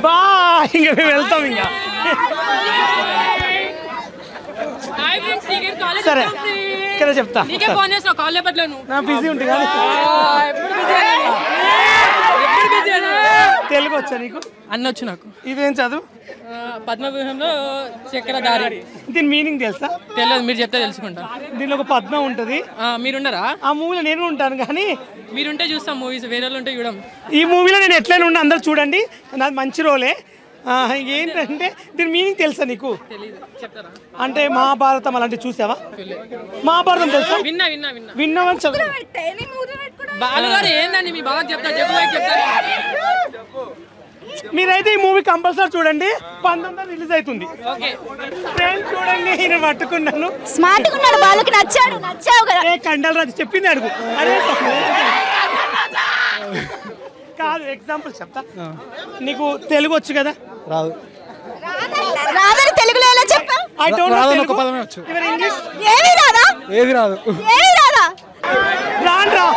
bye ఇంకా మేము వెళ్తాం ఇంకా సరే ఇక్కడ చెప్తా నా బిజీ ఉంటుంది కానీ తెలుగు వచ్చా నీకు అన్నొచ్చు నాకు ఇదేం చదువు పద్మవ్యూహంలో చక్ర దారి దీని మీనింగ్ తెలుసా తెలియదు మీరు చెప్తే తెలుసుకుంటా దీనిలో ఒక పద్మం ఉంటుంది మీరుండరా ఆ మూవీలో నేను ఉంటాను కానీ మీరుంటే చూస్తాం మూవీస్ వేరే వాళ్ళు ఉంటే చూడం ఈ మూవీలో నేను ఎట్లయినా ఉన్నా అందరు చూడండి నాది మంచి రోలే ఏంటంటే దీని మీనింగ్ తెలుసా నీకు అంటే మహాభారతం అలాంటివి చూసావా మహాభారతం తెలుసా విన్నావని బాలుగారు ఏందండి మీ బాగా చెప్తారు మీరైతే ఈ మూవీ కంపల్సరీ చూడండి 19 రిలీజ్ అవుతుంది చూడండి నేను పట్టుకున్నాను స్మార్ట్ ఉన్నాడు బాలుకి నచ్చావు కదా కండల్ రాజు చెప్పింది అడుగు అరే కాదు ఎగ్జాంపుల్ చెప్తా నీకు తెలుగు వచ్చు కదా రాదు రాదని తెలుగులో ఎలా చెప్పావు ఐ డోంట్ నో ఒక పదమే వచ్చు ఇంగ్లీష్ ఏమీ రాదా ఏది రాదు ఏమీ రాదా రాండ్రా